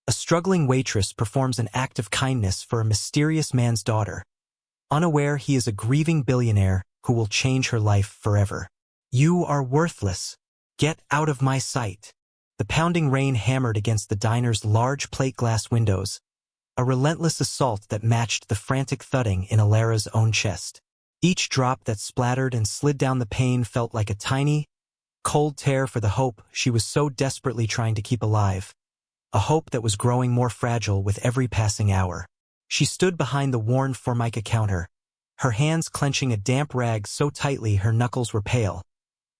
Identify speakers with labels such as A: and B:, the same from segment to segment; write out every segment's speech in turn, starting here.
A: A struggling waitress performs an act of kindness for a mysterious man's daughter, unaware he is a grieving billionaire who will change her life forever. "You are worthless. Get out of my sight." The pounding rain hammered against the diner's large plate glass windows, a relentless assault that matched the frantic thudding in Alara's own chest. Each drop that splattered and slid down the pane felt like a tiny, cold tear for the hope she was so desperately trying to keep alive, a hope that was growing more fragile with every passing hour. She stood behind the worn Formica counter, her hands clenching a damp rag so tightly her knuckles were pale,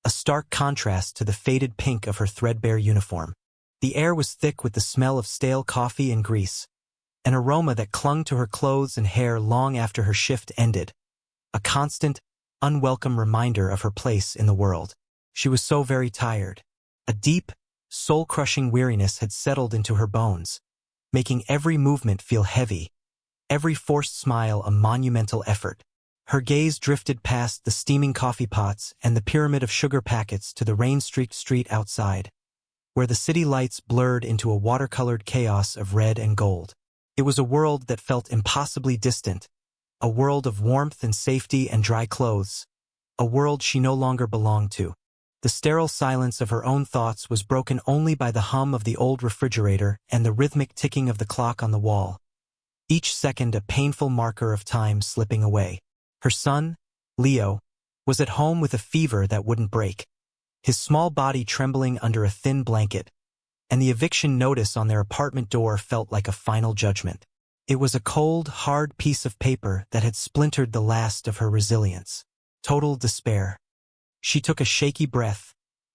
A: a stark contrast to the faded pink of her threadbare uniform. The air was thick with the smell of stale coffee and grease, an aroma that clung to her clothes and hair long after her shift ended, a constant, unwelcome reminder of her place in the world. She was so very tired. A deep, soul-crushing weariness had settled into her bones, making every movement feel heavy, every forced smile a monumental effort. Her gaze drifted past the steaming coffee pots and the pyramid of sugar packets to the rain-streaked street outside, where the city lights blurred into a watercolored chaos of red and gold. It was a world that felt impossibly distant, a world of warmth and safety and dry clothes, a world she no longer belonged to. The sterile silence of her own thoughts was broken only by the hum of the old refrigerator and the rhythmic ticking of the clock on the wall, each second a painful marker of time slipping away. Her son, Leo, was at home with a fever that wouldn't break, his small body trembling under a thin blanket, and the eviction notice on their apartment door felt like a final judgment. It was a cold, hard piece of paper that had splintered the last of her resilience. Total despair. She took a shaky breath,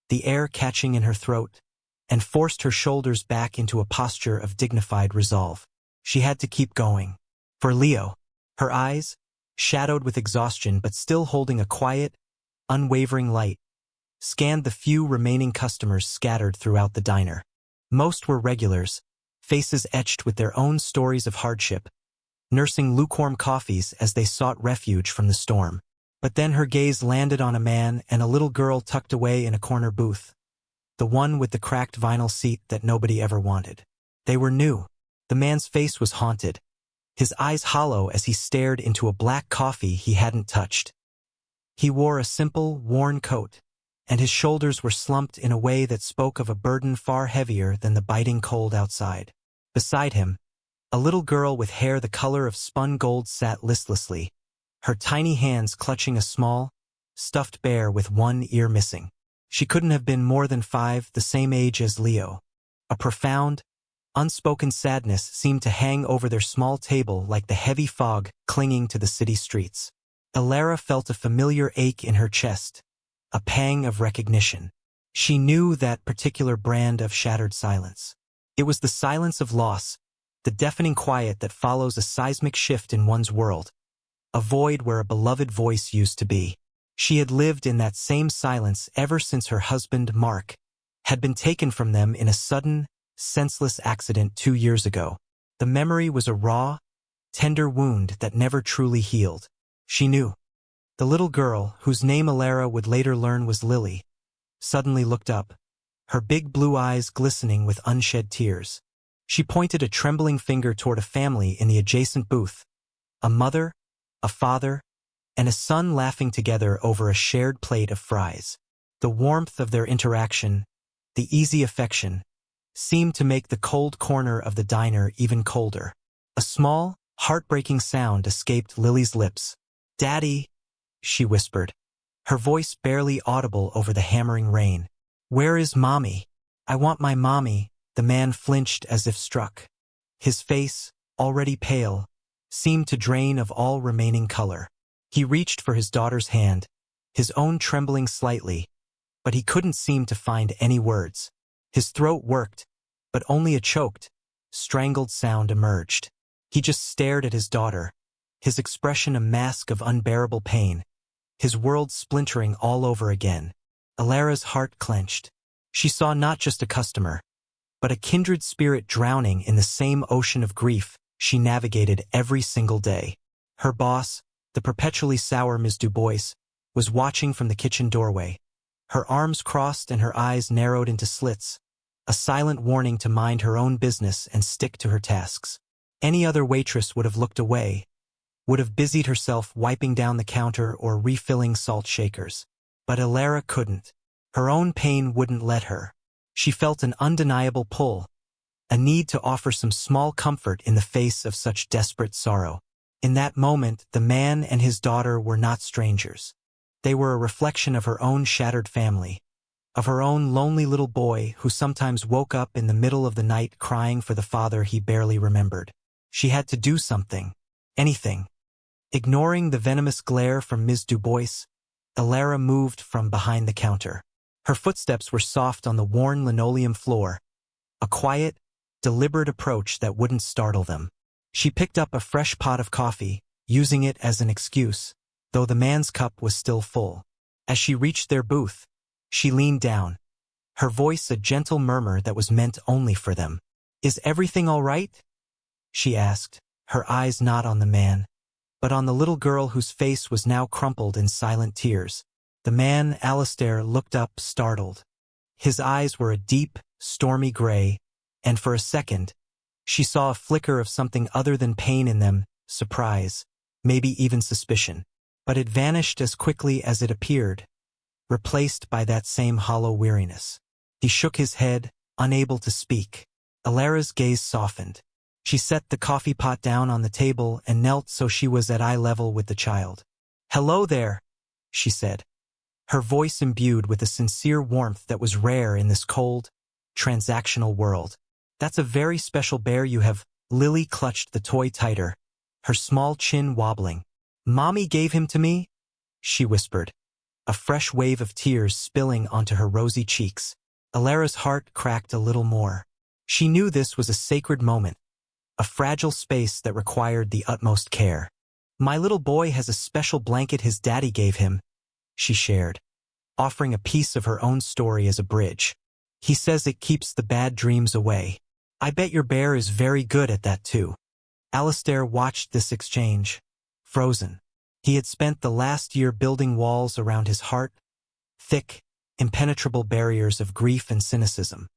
A: the air catching in her throat, and forced her shoulders back into a posture of dignified resolve. She had to keep going. For Leo, her eyes, shadowed with exhaustion but still holding a quiet, unwavering light, scanned the few remaining customers scattered throughout the diner. Most were regulars, faces etched with their own stories of hardship, nursing lukewarm coffees as they sought refuge from the storm. But then her gaze landed on a man and a little girl tucked away in a corner booth, the one with the cracked vinyl seat that nobody ever wanted. They were new. The man's face was haunted, his eyes hollow as he stared into a black coffee he hadn't touched. He wore a simple, worn coat, and his shoulders were slumped in a way that spoke of a burden far heavier than the biting cold outside. Beside him, a little girl with hair the color of spun gold sat listlessly, her tiny hands clutching a small, stuffed bear with one ear missing. She couldn't have been more than 5, the same age as Leo. A profound, unspoken sadness seemed to hang over their small table like the heavy fog clinging to the city streets. Alara felt a familiar ache in her chest, a pang of recognition. She knew that particular brand of shattered silence. It was the silence of loss, the deafening quiet that follows a seismic shift in one's world, a void where a beloved voice used to be. She had lived in that same silence ever since her husband, Mark, had been taken from them in a sudden, senseless accident 2 years ago. The memory was a raw, tender wound that never truly healed. She knew. The little girl, whose name Alara would later learn was Lily, suddenly looked up, her big blue eyes glistening with unshed tears. She pointed a trembling finger toward a family in the adjacent booth, a mother, a father, and a son laughing together over a shared plate of fries. The warmth of their interaction, the easy affection, seemed to make the cold corner of the diner even colder. A small, heartbreaking sound escaped Lily's lips. "Daddy," she whispered, her voice barely audible over the hammering rain. "Where is Mommy? I want my mommy." The man flinched as if struck. His face, already pale, seemed to drain of all remaining color. He reached for his daughter's hand, his own trembling slightly, but he couldn't seem to find any words. His throat worked, but only a choked, strangled sound emerged. He just stared at his daughter, his expression a mask of unbearable pain, his world splintering all over again. Alara's heart clenched. She saw not just a customer, but a kindred spirit drowning in the same ocean of grief she navigated every single day. Her boss, the perpetually sour Ms. Dubois, was watching from the kitchen doorway, her arms crossed and her eyes narrowed into slits, a silent warning to mind her own business and stick to her tasks. Any other waitress would have looked away, would have busied herself wiping down the counter or refilling salt shakers. But Alara couldn't. Her own pain wouldn't let her. She felt an undeniable pull, a need to offer some small comfort in the face of such desperate sorrow. In that moment, the man and his daughter were not strangers. They were a reflection of her own shattered family, of her own lonely little boy who sometimes woke up in the middle of the night crying for the father he barely remembered. She had to do something, anything. Ignoring the venomous glare from Ms. Dubois, Alara moved from behind the counter. Her footsteps were soft on the worn linoleum floor, a quiet, deliberate approach that wouldn't startle them. She picked up a fresh pot of coffee, using it as an excuse, though the man's cup was still full. As she reached their booth, she leaned down, her voice a gentle murmur that was meant only for them. "Is everything all right?" she asked, her eyes not on the man, but on the little girl whose face was now crumpled in silent tears. The man, Alistair, looked up, startled. His eyes were a deep, stormy gray, and for a second, she saw a flicker of something other than pain in them, surprise, maybe even suspicion. But it vanished as quickly as it appeared, replaced by that same hollow weariness. He shook his head, unable to speak. Alara's gaze softened. She set the coffee pot down on the table and knelt so she was at eye level with the child. "Hello there," she said, her voice imbued with a sincere warmth that was rare in this cold, transactional world. "That's a very special bear you have." Lily clutched the toy tighter, her small chin wobbling. "Mommy gave him to me," she whispered, a fresh wave of tears spilling onto her rosy cheeks. Alara's heart cracked a little more. She knew this was a sacred moment, a fragile space that required the utmost care. "My little boy has a special blanket his daddy gave him," she shared, offering a piece of her own story as a bridge. "He says it keeps the bad dreams away. I bet your bear is very good at that too." Alistair watched this exchange, frozen. He had spent the last year building walls around his heart, thick, impenetrable barriers of grief and cynicism.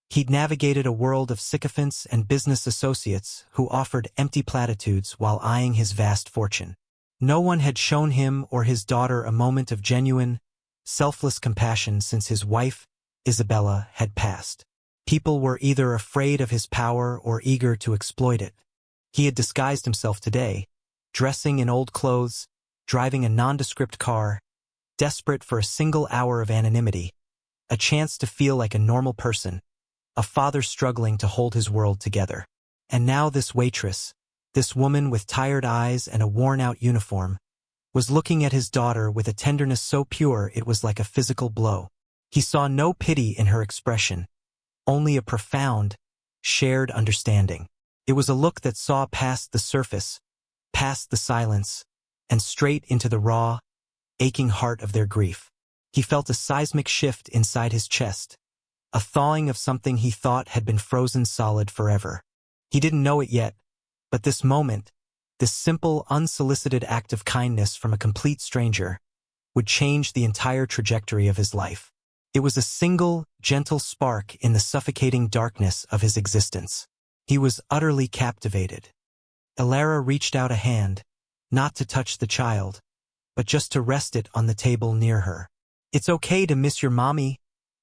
A: He'd navigated a world of sycophants and business associates who offered empty platitudes while eyeing his vast fortune. No one had shown him or his daughter a moment of genuine, selfless compassion since his wife, Isabella, had passed. People were either afraid of his power or eager to exploit it. He had disguised himself today, dressing in old clothes, driving a nondescript car, desperate for a single hour of anonymity, a chance to feel like a normal person, a father struggling to hold his world together. And now this waitress, this woman with tired eyes and a worn-out uniform, was looking at his daughter with a tenderness so pure it was like a physical blow. He saw no pity in her expression, only a profound, shared understanding. It was a look that saw past the surface, past the silence, and straight into the raw, aching heart of their grief. He felt a seismic shift inside his chest, a thawing of something he thought had been frozen solid forever. He didn't know it yet, but this moment, this simple, unsolicited act of kindness from a complete stranger, would change the entire trajectory of his life. It was a single, gentle spark in the suffocating darkness of his existence. He was utterly captivated. Alara reached out a hand, not to touch the child, but just to rest it on the table near her. "It's okay to miss your mommy,"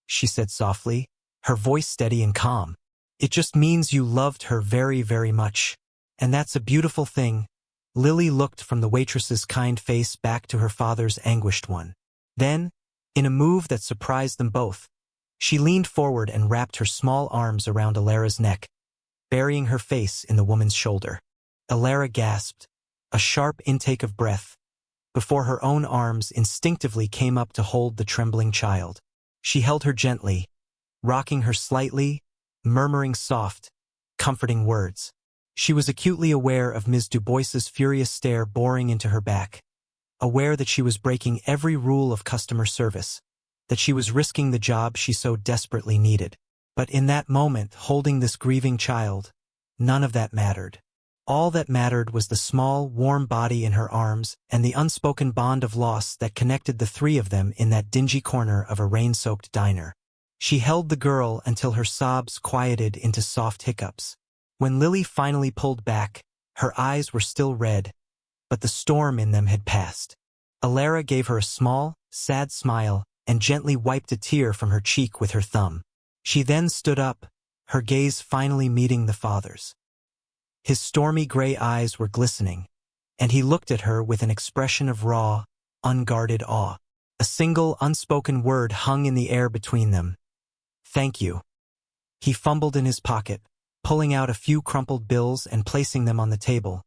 A: she said softly, her voice steady and calm. "It just means you loved her very, very much. And that's a beautiful thing." Lily looked from the waitress's kind face back to her father's anguished one. Then, in a move that surprised them both, she leaned forward and wrapped her small arms around Alara's neck, burying her face in the woman's shoulder. Alara gasped, a sharp intake of breath, before her own arms instinctively came up to hold the trembling child. She held her gently, rocking her slightly, murmuring soft, comforting words. She was acutely aware of Ms. Dubois's furious stare boring into her back, aware that she was breaking every rule of customer service, that she was risking the job she so desperately needed. But in that moment, holding this grieving child, none of that mattered. All that mattered was the small, warm body in her arms and the unspoken bond of loss that connected the three of them in that dingy corner of a rain-soaked diner. She held the girl until her sobs quieted into soft hiccups. When Lily finally pulled back, her eyes were still red, but the storm in them had passed. Alara gave her a small, sad smile and gently wiped a tear from her cheek with her thumb. She then stood up, her gaze finally meeting the father's. His stormy gray eyes were glistening, and he looked at her with an expression of raw, unguarded awe. A single, unspoken word hung in the air between them. "Thank you." He fumbled in his pocket, pulling out a few crumpled bills and placing them on the table.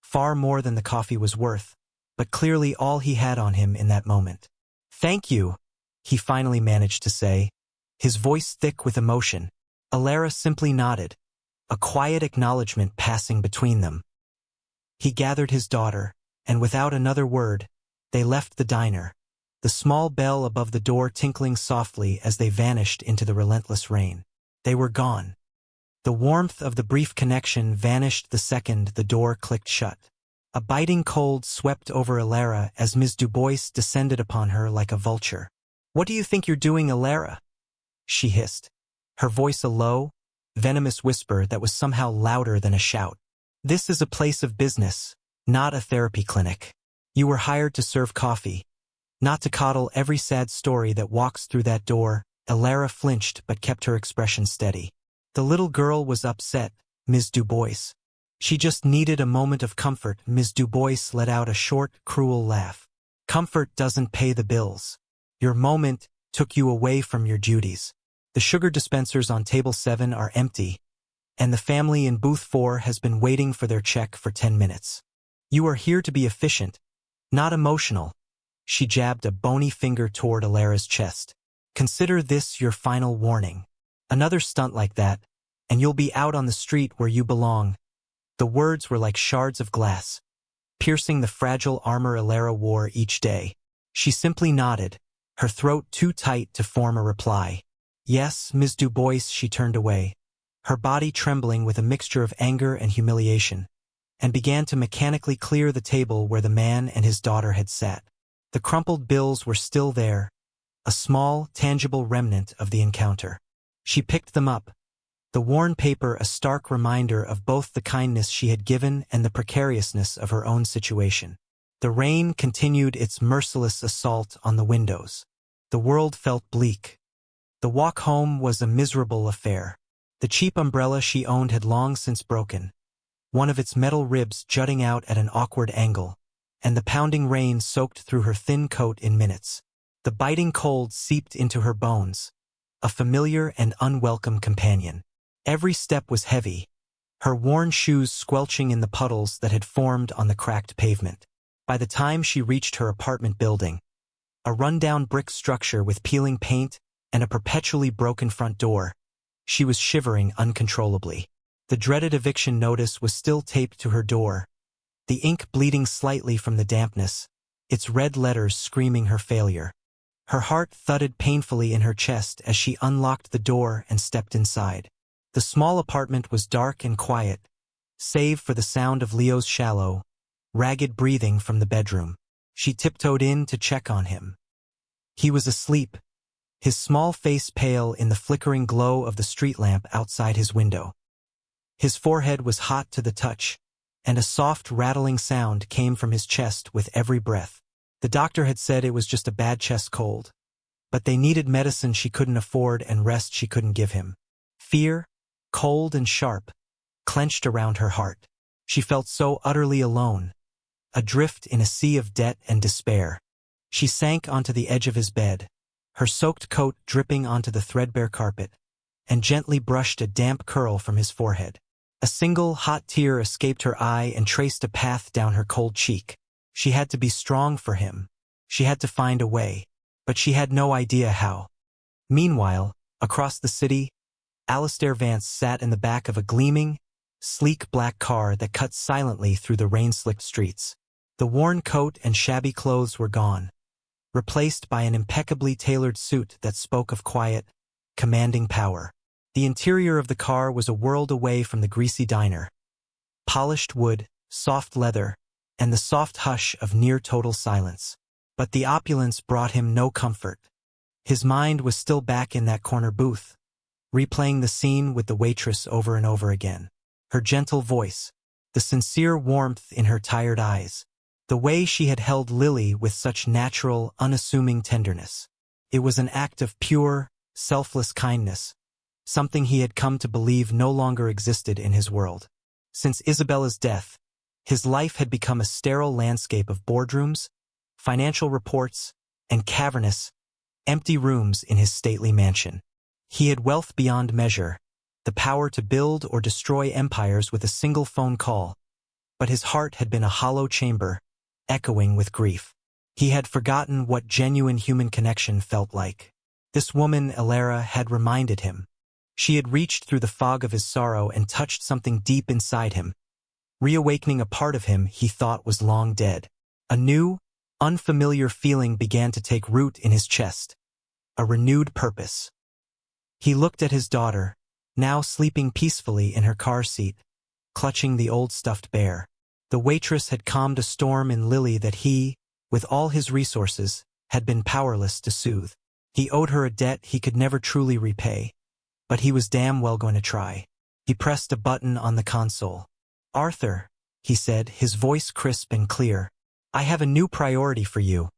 A: Far more than the coffee was worth, but clearly all he had on him in that moment. "Thank you," he finally managed to say, his voice thick with emotion. Alara simply nodded, a quiet acknowledgement passing between them. He gathered his daughter, and without another word, they left the diner, the small bell above the door tinkling softly as they vanished into the relentless rain. They were gone. The warmth of the brief connection vanished the second the door clicked shut. A biting cold swept over Alara as Ms. Dubois descended upon her like a vulture. "What do you think you're doing, Alara?" she hissed, her voice a low, venomous whisper that was somehow louder than a shout. "This is a place of business, not a therapy clinic. You were hired to serve coffee, not to coddle every sad story that walks through that door." Alara flinched but kept her expression steady. The little girl was upset, Ms. Dubois. She just needed a moment of comfort. Ms. Dubois let out a short, cruel laugh. "Comfort doesn't pay the bills. Your moment took you away from your duties. The sugar dispensers on table 7 are empty, and the family in booth 4 has been waiting for their check for 10 minutes. You are here to be efficient, not emotional." She jabbed a bony finger toward Alara's chest. "Consider this your final warning. Another stunt like that, and you'll be out on the street where you belong." The words were like shards of glass, piercing the fragile armor Alara wore each day. She simply nodded, her throat too tight to form a reply. "Yes, Ms. Dubois." She turned away, her body trembling with a mixture of anger and humiliation, and began to mechanically clear the table where the man and his daughter had sat. The crumpled bills were still there, a small, tangible remnant of the encounter. She picked them up, the worn paper a stark reminder of both the kindness she had given and the precariousness of her own situation. The rain continued its merciless assault on the windows. The world felt bleak. The walk home was a miserable affair. The cheap umbrella she owned had long since broken, one of its metal ribs jutting out at an awkward angle, and the pounding rain soaked through her thin coat in minutes. The biting cold seeped into her bones, a familiar and unwelcome companion. Every step was heavy, her worn shoes squelching in the puddles that had formed on the cracked pavement. By the time she reached her apartment building, a rundown brick structure with peeling paint and a perpetually broken front door, she was shivering uncontrollably. The dreaded eviction notice was still taped to her door, the ink bleeding slightly from the dampness, its red letters screaming her failure. Her heart thudded painfully in her chest as she unlocked the door and stepped inside. The small apartment was dark and quiet, save for the sound of Leo's shallow, ragged breathing from the bedroom. She tiptoed in to check on him. He was asleep, his small face pale in the flickering glow of the street lamp outside his window. His forehead was hot to the touch, and a soft rattling sound came from his chest with every breath. The doctor had said it was just a bad chest cold, but they needed medicine she couldn't afford and rest she couldn't give him. Fear, cold and sharp, clenched around her heart. She felt so utterly alone, adrift in a sea of debt and despair. She sank onto the edge of his bed, her soaked coat dripping onto the threadbare carpet, and gently brushed a damp curl from his forehead. A single hot tear escaped her eye and traced a path down her cold cheek. She had to be strong for him. She had to find a way, but she had no idea how. Meanwhile, across the city, Alistair Vance sat in the back of a gleaming, sleek black car that cut silently through the rain-slicked streets. The worn coat and shabby clothes were gone, replaced by an impeccably tailored suit that spoke of quiet, commanding power. The interior of the car was a world away from the greasy diner. Polished wood, soft leather, and the soft hush of near-total silence. But the opulence brought him no comfort. His mind was still back in that corner booth, replaying the scene with the waitress over and over again. Her gentle voice, the sincere warmth in her tired eyes, the way she had held Lily with such natural, unassuming tenderness. It was an act of pure, selfless kindness, something he had come to believe no longer existed in his world. Since Isabella's death, his life had become a sterile landscape of boardrooms, financial reports, and cavernous, empty rooms in his stately mansion. He had wealth beyond measure, the power to build or destroy empires with a single phone call, but his heart had been a hollow chamber, echoing with grief. He had forgotten what genuine human connection felt like. This woman, Elara, had reminded him. She had reached through the fog of his sorrow and touched something deep inside him, reawakening a part of him he thought was long dead. A new, unfamiliar feeling began to take root in his chest, a renewed purpose. He looked at his daughter, now sleeping peacefully in her car seat, clutching the old stuffed bear. The waitress had calmed a storm in Lily that he, with all his resources, had been powerless to soothe. He owed her a debt he could never truly repay, but he was damn well going to try. He pressed a button on the console. "Arthur," he said, his voice crisp and clear, "I have a new priority for you."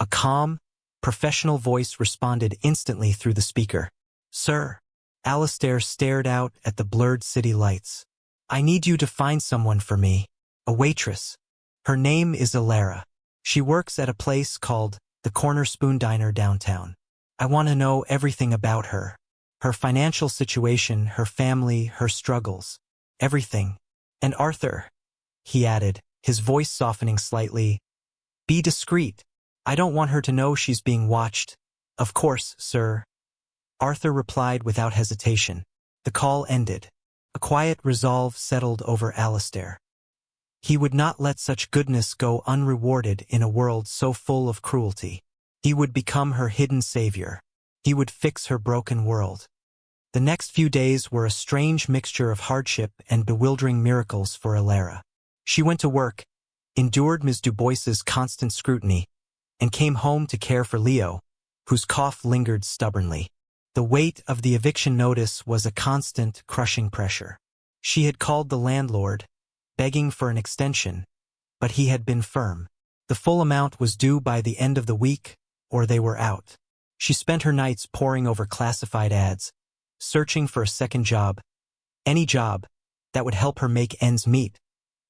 A: A calm, professional voice responded instantly through the speaker. "Sir." Alistair stared out at the blurred city lights. "I need you to find someone for me. A waitress. Her name is Elara. She works at a place called the Corner Spoon Diner downtown. I want to know everything about her. Her financial situation, her family, her struggles. Everything. And Arthur," he added, his voice softening slightly, "be discreet. I don't want her to know she's being watched." "Of course, sir," Arthur replied without hesitation. The call ended. A quiet resolve settled over Alistair. He would not let such goodness go unrewarded in a world so full of cruelty. He would become her hidden savior. He would fix her broken world. The next few days were a strange mixture of hardship and bewildering miracles for Elara. She went to work, endured Ms. Dubois's constant scrutiny, and came home to care for Leo, whose cough lingered stubbornly. The weight of the eviction notice was a constant, crushing pressure. She had called the landlord, begging for an extension, but he had been firm. The full amount was due by the end of the week, or they were out. She spent her nights poring over classified ads, searching for a second job, any job that would help her make ends meet,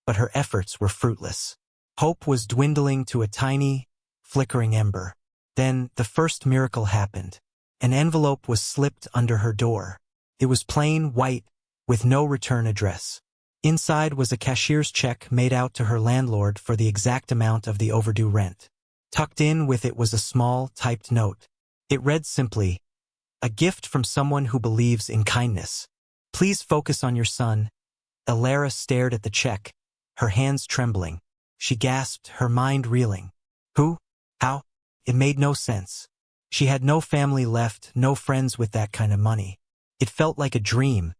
A: but her efforts were fruitless. Hope was dwindling to a tiny, flickering ember. Then the first miracle happened. An envelope was slipped under her door. It was plain white, with no return address. Inside was a cashier's check made out to her landlord for the exact amount of the overdue rent. Tucked in with it was a small, typed note. It read simply, "A gift from someone who believes in kindness. Please focus on your son." Elara stared at the check, her hands trembling. She gasped, her mind reeling. Who? How? It made no sense. She had no family left, no friends with that kind of money. It felt like a dream,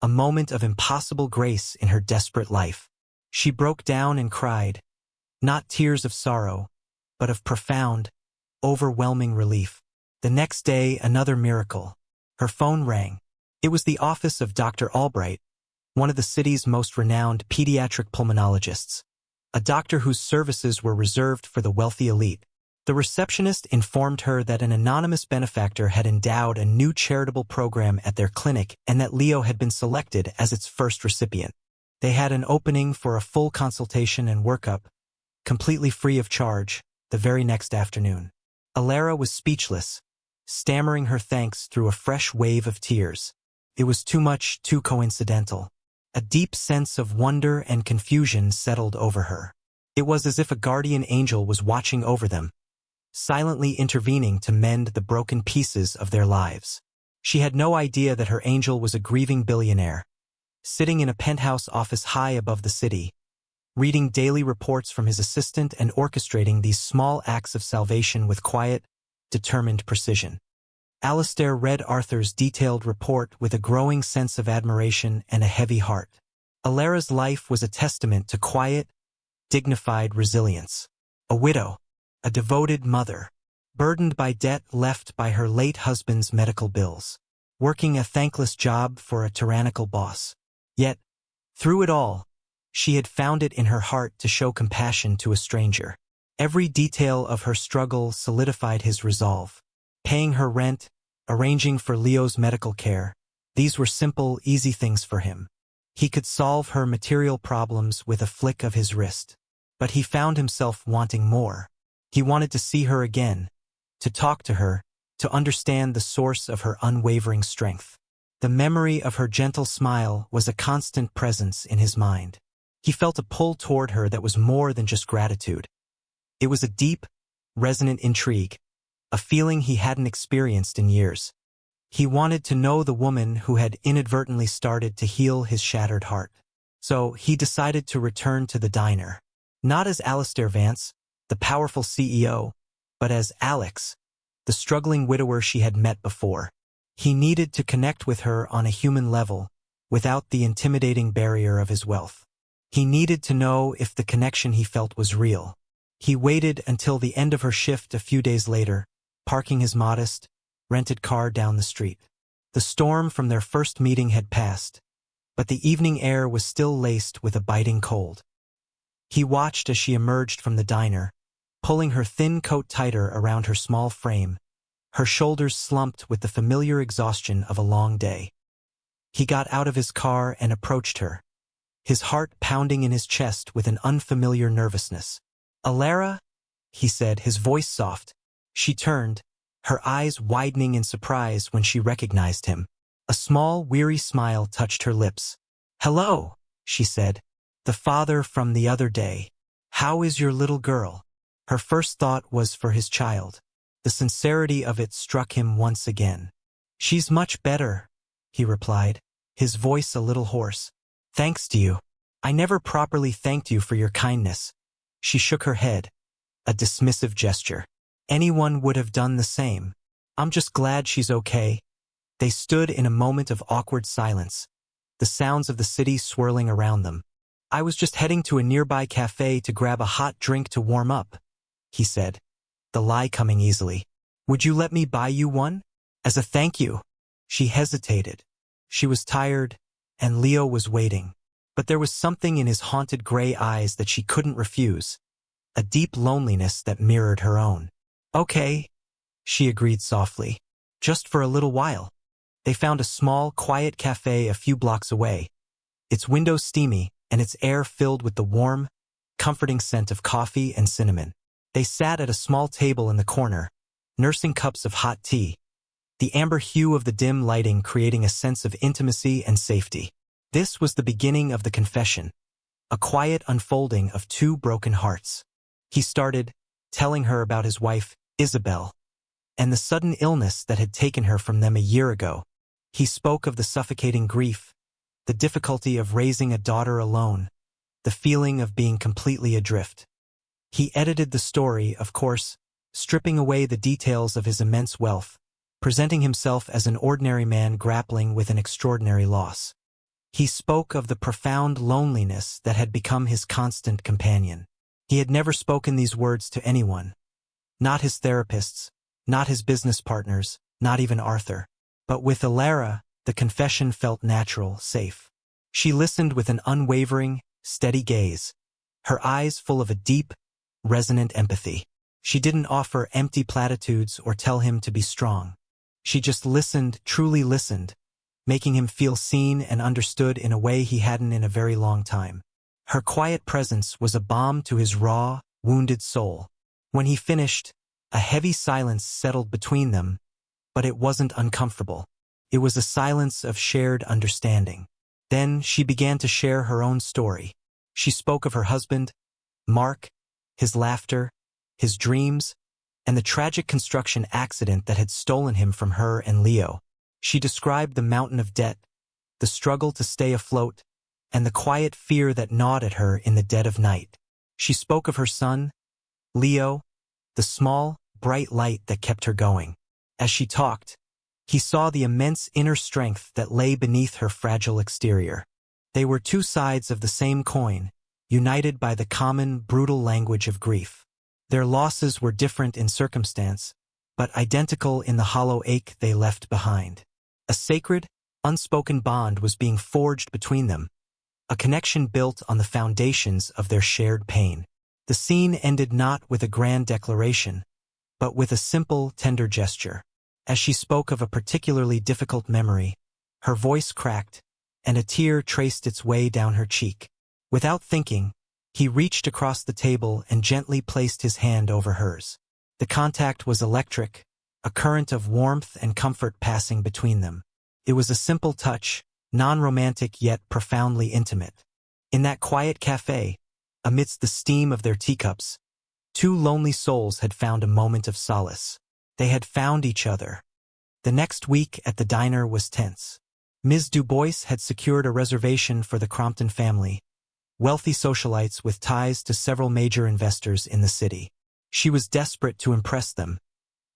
A: a moment of impossible grace in her desperate life. She broke down and cried, not tears of sorrow, but of profound, overwhelming relief. The next day, another miracle. Her phone rang. It was the office of Dr. Albright, one of the city's most renowned pediatric pulmonologists, a doctor whose services were reserved for the wealthy elite. The receptionist informed her that an anonymous benefactor had endowed a new charitable program at their clinic and that Leo had been selected as its first recipient. They had an opening for a full consultation and workup, completely free of charge, the very next afternoon. Elara was speechless, stammering her thanks through a fresh wave of tears. It was too much, too coincidental. A deep sense of wonder and confusion settled over her. It was as if a guardian angel was watching over them, silently intervening to mend the broken pieces of their lives. She had no idea that her angel was a grieving billionaire, sitting in a penthouse office high above the city, reading daily reports from his assistant and orchestrating these small acts of salvation with quiet, determined precision. Alistair read Arthur's detailed report with a growing sense of admiration and a heavy heart. Elara's life was a testament to quiet, dignified resilience. A widow, a devoted mother, burdened by debt left by her late husband's medical bills, working a thankless job for a tyrannical boss. Yet, through it all, she had found it in her heart to show compassion to a stranger. Every detail of her struggle solidified his resolve. Paying her rent, arranging for Leo's medical care, these were simple, easy things for him. He could solve her material problems with a flick of his wrist. But he found himself wanting more. He wanted to see her again, to talk to her, to understand the source of her unwavering strength. The memory of her gentle smile was a constant presence in his mind. He felt a pull toward her that was more than just gratitude. It was a deep, resonant intrigue, a feeling he hadn't experienced in years. He wanted to know the woman who had inadvertently started to heal his shattered heart. So he decided to return to the diner. Not as Alistair Vance, the powerful CEO, but as Alex, the struggling widower she had met before. He needed to connect with her on a human level, without the intimidating barrier of his wealth. He needed to know if the connection he felt was real. He waited until the end of her shift a few days later, parking his modest, rented car down the street. The storm from their first meeting had passed, but the evening air was still laced with a biting cold. He watched as she emerged from the diner, pulling her thin coat tighter around her small frame, her shoulders slumped with the familiar exhaustion of a long day. He got out of his car and approached her, his heart pounding in his chest with an unfamiliar nervousness. "Alara?" he said, his voice soft. She turned, her eyes widening in surprise when she recognized him. A small, weary smile touched her lips. "Hello," she said. "The father from the other day. How is your little girl?" Her first thought was for his child. The sincerity of it struck him once again. "She's much better," he replied, his voice a little hoarse. "Thanks to you. I never properly thanked you for your kindness." She shook her head, a dismissive gesture. "Anyone would have done the same. I'm just glad she's okay." They stood in a moment of awkward silence, the sounds of the city swirling around them. "I was just heading to a nearby cafe to grab a hot drink to warm up," he said, the lie coming easily. "Would you let me buy you one? As a thank you?" She hesitated. She was tired, and Leo was waiting. But there was something in his haunted gray eyes that she couldn't refuse, a deep loneliness that mirrored her own. "Okay," she agreed softly. "Just for a little while." They found a small, quiet cafe a few blocks away, its windows steamy and its air filled with the warm, comforting scent of coffee and cinnamon. They sat at a small table in the corner, nursing cups of hot tea, the amber hue of the dim lighting creating a sense of intimacy and safety. This was the beginning of the confession, a quiet unfolding of two broken hearts. He started, telling her about his wife, Isabel, and the sudden illness that had taken her from them a year ago. He spoke of the suffocating grief, the difficulty of raising a daughter alone, the feeling of being completely adrift. He edited the story, of course, stripping away the details of his immense wealth, presenting himself as an ordinary man grappling with an extraordinary loss. He spoke of the profound loneliness that had become his constant companion. He had never spoken these words to anyone. Not his therapists, not his business partners, not even Arthur. But with Alara, the confession felt natural, safe. She listened with an unwavering, steady gaze, her eyes full of a deep, resonant empathy. She didn't offer empty platitudes or tell him to be strong. She just listened, truly listened, making him feel seen and understood in a way he hadn't in a very long time. Her quiet presence was a balm to his raw, wounded soul. When he finished, a heavy silence settled between them, but it wasn't uncomfortable. It was a silence of shared understanding. Then she began to share her own story. She spoke of her husband, Mark, his laughter, his dreams, and the tragic construction accident that had stolen him from her and Leo. She described the mountain of debt, the struggle to stay afloat, and the quiet fear that gnawed at her in the dead of night. She spoke of her son, Leo, the small, bright light that kept her going. As she talked, he saw the immense inner strength that lay beneath her fragile exterior. They were two sides of the same coin, united by the common, brutal language of grief. Their losses were different in circumstance, but identical in the hollow ache they left behind. A sacred, unspoken bond was being forged between them, a connection built on the foundations of their shared pain. The scene ended not with a grand declaration, but with a simple, tender gesture. As she spoke of a particularly difficult memory, her voice cracked, and a tear traced its way down her cheek. Without thinking, he reached across the table and gently placed his hand over hers. The contact was electric, a current of warmth and comfort passing between them. It was a simple touch, non-romantic yet profoundly intimate. In that quiet cafe, amidst the steam of their teacups, two lonely souls had found a moment of solace. They had found each other. The next week at the diner was tense. Ms. Du Bois had secured a reservation for the Crompton family, wealthy socialites with ties to several major investors in the city. She was desperate to impress them,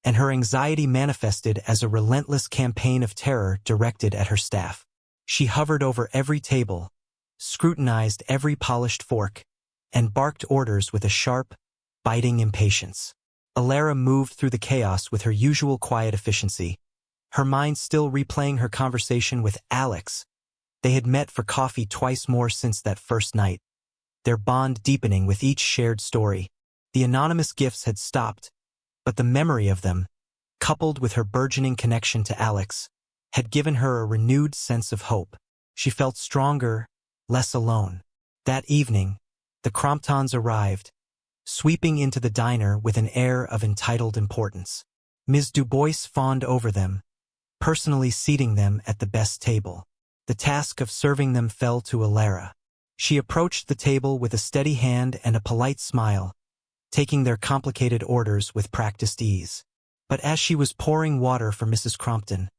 A: and her anxiety manifested as a relentless campaign of terror directed at her staff. She hovered over every table, scrutinized every polished fork, and barked orders with a sharp, biting impatience. Alara moved through the chaos with her usual quiet efficiency, her mind still replaying her conversation with Alex. They had met for coffee twice more since that first night, their bond deepening with each shared story. The anonymous gifts had stopped, but the memory of them, coupled with her burgeoning connection to Alex, had given her a renewed sense of hope. She felt stronger, less alone. That evening, the Cromptons arrived, sweeping into the diner with an air of entitled importance. Ms. Du Bois fawned over them, personally seating them at the best table. The task of serving them fell to Alara. She approached the table with a steady hand and a polite smile, taking their complicated orders with practiced ease. But as she was pouring water for Mrs. Crompton,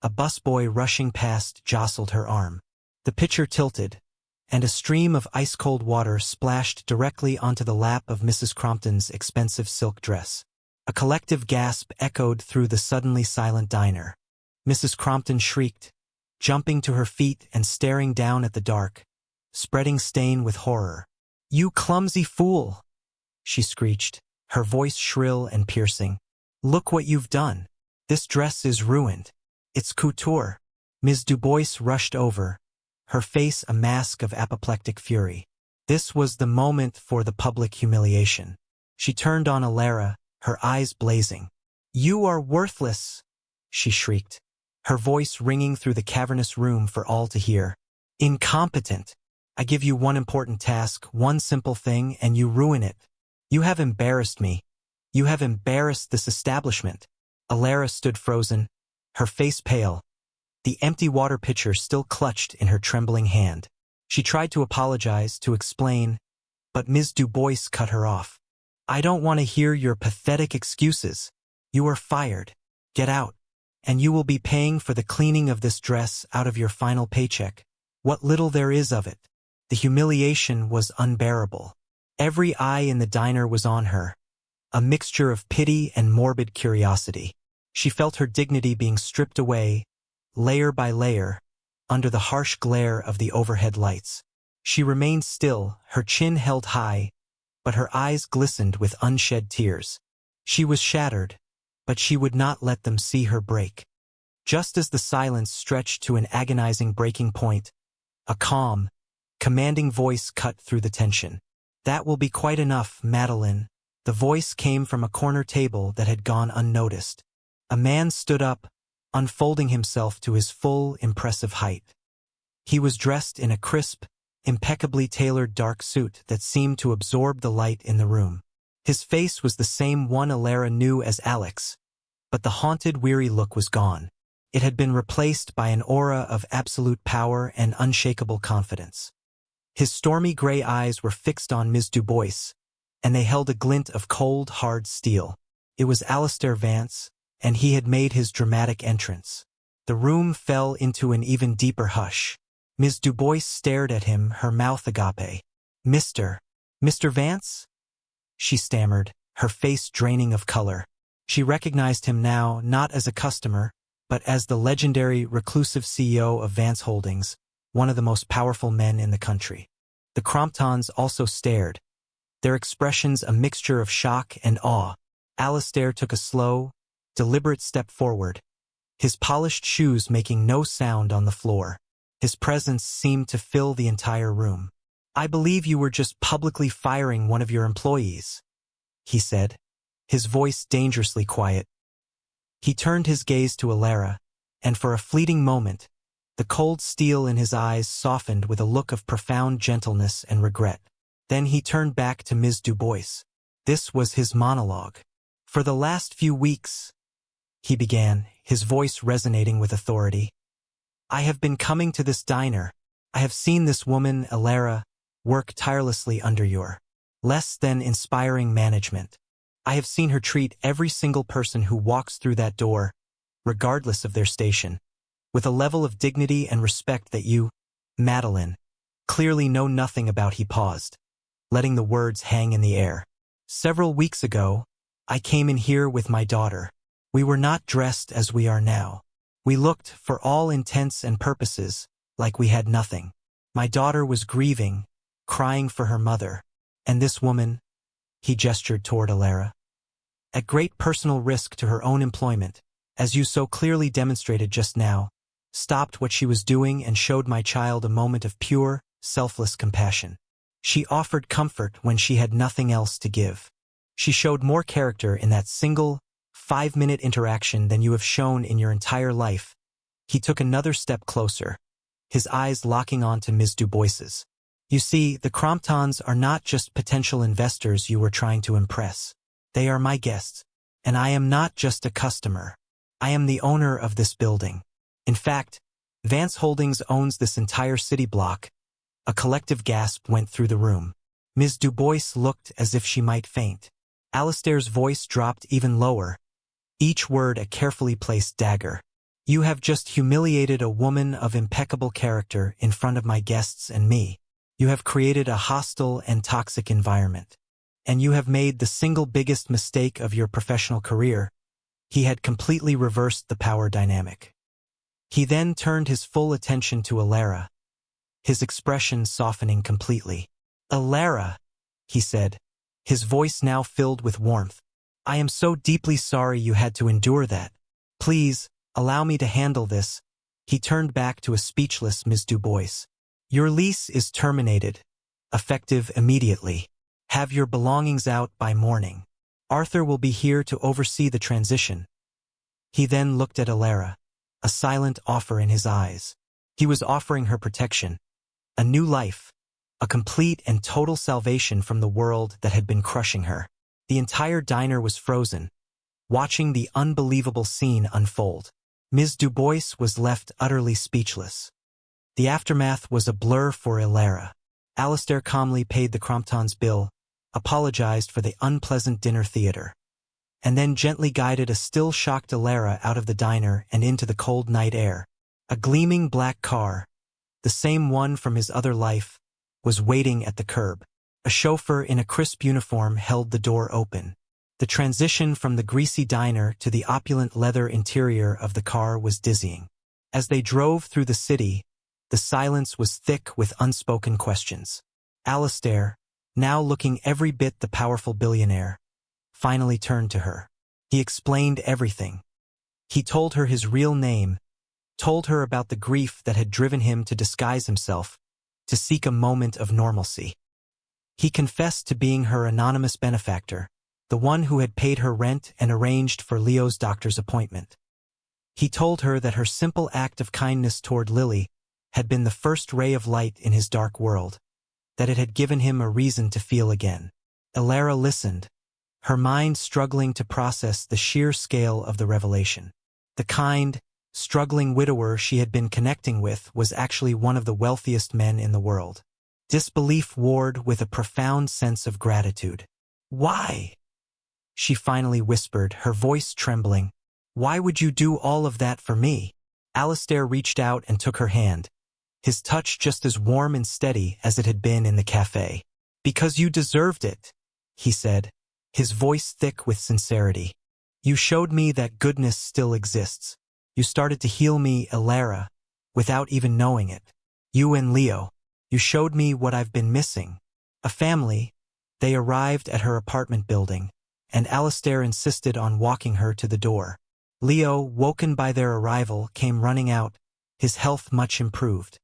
A: a busboy rushing past jostled her arm. The pitcher tilted, and a stream of ice-cold water splashed directly onto the lap of Mrs. Crompton's expensive silk dress. A collective gasp echoed through the suddenly silent diner. Mrs. Crompton shrieked, jumping to her feet and staring down at the dark, spreading stain with horror. "You clumsy fool!" she screeched, her voice shrill and piercing. "Look what you've done. This dress is ruined. It's couture." Ms. Du Bois rushed over, her face a mask of apoplectic fury. This was the moment for the public humiliation. She turned on Alara, her eyes blazing. "You are worthless!" she shrieked, her voice ringing through the cavernous room for all to hear. "Incompetent! I give you one important task, one simple thing, and you ruin it. You have embarrassed me. You have embarrassed this establishment." Alara stood frozen, her face pale, the empty water pitcher still clutched in her trembling hand. She tried to apologize, to explain, but Ms. Du Bois cut her off. "I don't want to hear your pathetic excuses. You are fired. Get out. And you will be paying for the cleaning of this dress out of your final paycheck. What little there is of it." The humiliation was unbearable. Every eye in the diner was on her, a mixture of pity and morbid curiosity. She felt her dignity being stripped away, layer by layer, under the harsh glare of the overhead lights. She remained still, her chin held high, but her eyes glistened with unshed tears. She was shattered, but she would not let them see her break. Just as the silence stretched to an agonizing breaking point, a calm, commanding voice cut through the tension. "That will be quite enough, Madeline." The voice came from a corner table that had gone unnoticed. A man stood up, unfolding himself to his full, impressive height. He was dressed in a crisp, impeccably tailored dark suit that seemed to absorb the light in the room. His face was the same one Alara knew as Alex, but the haunted, weary look was gone. It had been replaced by an aura of absolute power and unshakable confidence. His stormy gray eyes were fixed on Ms. Du Bois, and they held a glint of cold, hard steel. It was Alistair Vance, and he had made his dramatic entrance. The room fell into an even deeper hush. Ms. Du Bois stared at him, her mouth agape. Mr. Vance?" she stammered, her face draining of color. She recognized him now not as a customer, but as the legendary, reclusive CEO of Vance Holdings, one of the most powerful men in the country. The Cromptons also stared, their expressions a mixture of shock and awe. Alistair took a slow, deliberate step forward, his polished shoes making no sound on the floor. His presence seemed to fill the entire room. "I believe you were just publicly firing one of your employees," he said, his voice dangerously quiet. He turned his gaze to Alara, and for a fleeting moment, the cold steel in his eyes softened with a look of profound gentleness and regret. Then he turned back to Ms. Dubois. This was his monologue. "For the last few weeks," he began, his voice resonating with authority, "I have been coming to this diner. I have seen this woman, Alara, work tirelessly under your less than inspiring management. I have seen her treat every single person who walks through that door, regardless of their station, with a level of dignity and respect that you, Madeline, clearly know nothing about." He paused, letting the words hang in the air. "Several weeks ago, I came in here with my daughter. We were not dressed as we are now. We looked, for all intents and purposes, like we had nothing. My daughter was grieving, crying for her mother, and this woman," he gestured toward Alara, "at great personal risk to her own employment, as you so clearly demonstrated just now, stopped what she was doing and showed my child a moment of pure, selfless compassion. She offered comfort when she had nothing else to give. She showed more character in that single, 5-minute interaction than you have shown in your entire life." He took another step closer, his eyes locking on to Ms. Dubois's. "You see, the Cromptons are not just potential investors you were trying to impress. They are my guests, and I am not just a customer. I am the owner of this building. In fact, Vance Holdings owns this entire city block." A collective gasp went through the room. Ms. Dubois looked as if she might faint. Alistair's voice dropped even lower, each word a carefully placed dagger. "You have just humiliated a woman of impeccable character in front of my guests and me. You have created a hostile and toxic environment. And you have made the single biggest mistake of your professional career." He had completely reversed the power dynamic. He then turned his full attention to Alara, his expression softening completely. "Alara," he said, his voice now filled with warmth, "I am so deeply sorry you had to endure that. Please, allow me to handle this." He turned back to a speechless Ms. Dubois. "Your lease is terminated, effective immediately. Have your belongings out by morning. Arthur will be here to oversee the transition." He then looked at Alara, a silent offer in his eyes. He was offering her protection, a new life, a complete and total salvation from the world that had been crushing her. The entire diner was frozen, watching the unbelievable scene unfold. Ms. Dubois was left utterly speechless. The aftermath was a blur for Alara. Alistair calmly paid the Cromptons' bill, apologized for the unpleasant dinner theater, and then gently guided a still shocked Alara out of the diner and into the cold night air. A gleaming black car, the same one from his other life, was waiting at the curb. A chauffeur in a crisp uniform held the door open. The transition from the greasy diner to the opulent leather interior of the car was dizzying. As they drove through the city, the silence was thick with unspoken questions. Alistair, now looking every bit the powerful billionaire, finally turned to her. He explained everything. He told her his real name, told her about the grief that had driven him to disguise himself, to seek a moment of normalcy. He confessed to being her anonymous benefactor, the one who had paid her rent and arranged for Leo's doctor's appointment. He told her that her simple act of kindness toward Lily had been the first ray of light in his dark world, that it had given him a reason to feel again. Alara listened, her mind struggling to process the sheer scale of the revelation. The kind, struggling widower she had been connecting with was actually one of the wealthiest men in the world. Disbelief warred with a profound sense of gratitude. "Why?" she finally whispered, her voice trembling. "Why would you do all of that for me?" Alistair reached out and took her hand, his touch just as warm and steady as it had been in the cafe. "Because you deserved it," he said, his voice thick with sincerity. "You showed me that goodness still exists. You started to heal me, Alara, without even knowing it. You and Leo. You showed me what I've been missing. A family." They arrived at her apartment building, and Alistair insisted on walking her to the door. Leo, woken by their arrival, came running out, his health much improved.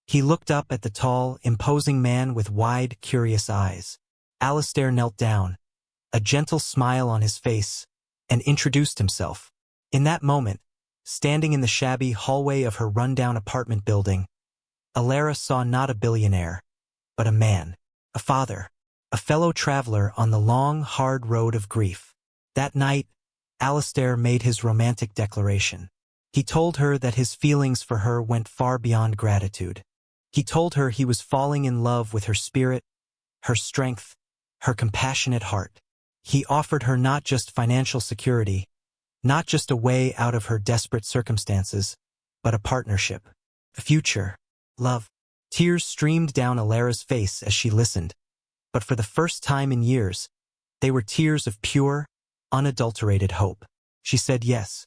A: He looked up at the tall, imposing man with wide, curious eyes. Alistair knelt down, a gentle smile on his face, and introduced himself. In that moment, standing in the shabby hallway of her rundown apartment building, Alara saw not a billionaire, but a man, a father, a fellow traveler on the long, hard road of grief. That night, Alistair made his romantic declaration. He told her that his feelings for her went far beyond gratitude. He told her he was falling in love with her spirit, her strength, her compassionate heart. He offered her not just financial security, not just a way out of her desperate circumstances, but a partnership, a future, love. Tears streamed down Alara's face as she listened, but for the first time in years, they were tears of pure, unadulterated hope. She said yes.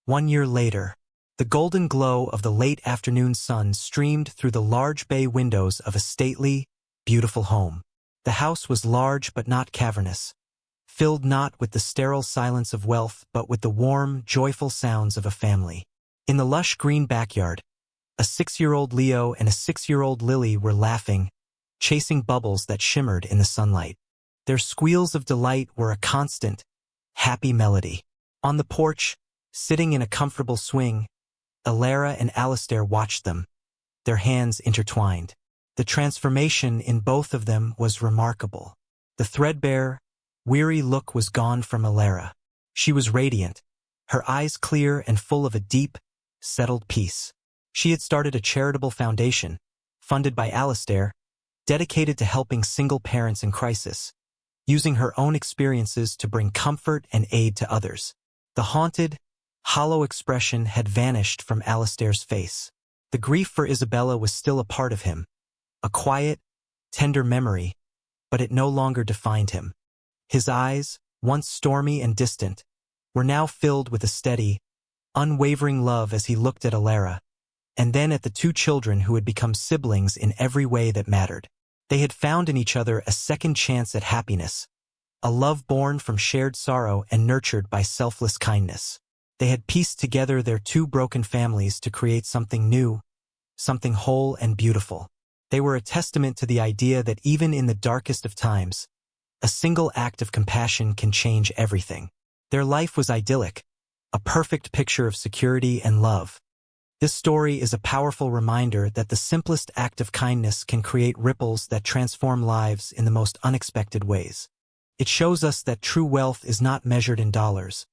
A: 1 year later, the golden glow of the late afternoon sun streamed through the large bay windows of a stately, beautiful home. The house was large but not cavernous, filled not with the sterile silence of wealth but with the warm, joyful sounds of a family. In the lush green backyard, a 6-year-old Leo and a 6-year-old Lily were laughing, chasing bubbles that shimmered in the sunlight. Their squeals of delight were a constant, happy melody. On the porch, sitting in a comfortable swing, Alara and Alistair watched them, their hands intertwined. The transformation in both of them was remarkable. The threadbare, weary look was gone from Alara. She was radiant, her eyes clear and full of a deep, settled peace. She had started a charitable foundation, funded by Alistair, dedicated to helping single parents in crisis, using her own experiences to bring comfort and aid to others. The haunted, hollow expression had vanished from Alistair's face. The grief for Isabella was still a part of him, a quiet, tender memory, but it no longer defined him. His eyes, once stormy and distant, were now filled with a steady, unwavering love as he looked at Alara, and then at the two children who had become siblings in every way that mattered. They had found in each other a second chance at happiness, a love born from shared sorrow and nurtured by selfless kindness. They had pieced together their two broken families to create something new, something whole and beautiful. They were a testament to the idea that even in the darkest of times, a single act of compassion can change everything. Their life was idyllic, a perfect picture of security and love. This story is a powerful reminder that the simplest act of kindness can create ripples that transform lives in the most unexpected ways. It shows us that true wealth is not measured in dollars,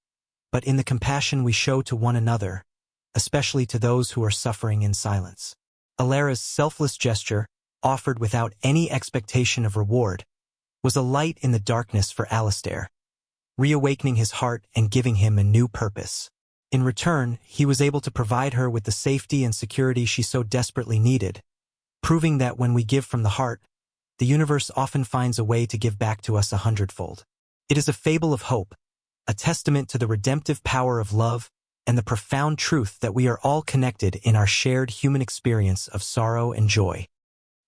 A: but in the compassion we show to one another, especially to those who are suffering in silence. Alara's selfless gesture, offered without any expectation of reward, was a light in the darkness for Alistair, reawakening his heart and giving him a new purpose. In return, he was able to provide her with the safety and security she so desperately needed, proving that when we give from the heart, the universe often finds a way to give back to us 100-fold. It is a fable of hope, a testament to the redemptive power of love and the profound truth that we are all connected in our shared human experience of sorrow and joy.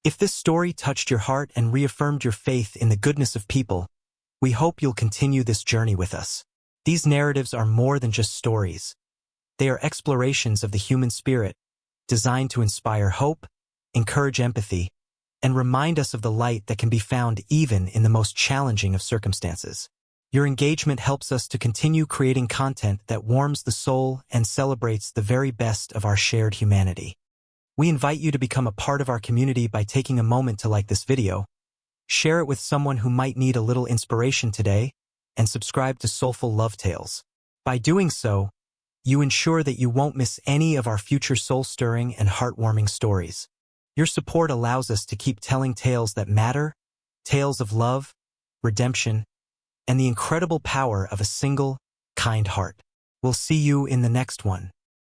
A: If this story touched your heart and reaffirmed your faith in the goodness of people, we hope you'll continue this journey with us. These narratives are more than just stories. They are explorations of the human spirit, designed to inspire hope, encourage empathy, and remind us of the light that can be found even in the most challenging of circumstances. Your engagement helps us to continue creating content that warms the soul and celebrates the very best of our shared humanity. We invite you to become a part of our community by taking a moment to like this video, share it with someone who might need a little inspiration today, and subscribe to Soulful Love Tales. By doing so, you ensure that you won't miss any of our future soul-stirring and heartwarming stories. Your support allows us to keep telling tales that matter, tales of love, redemption, and the incredible power of a single, kind heart. We'll see you in the next one.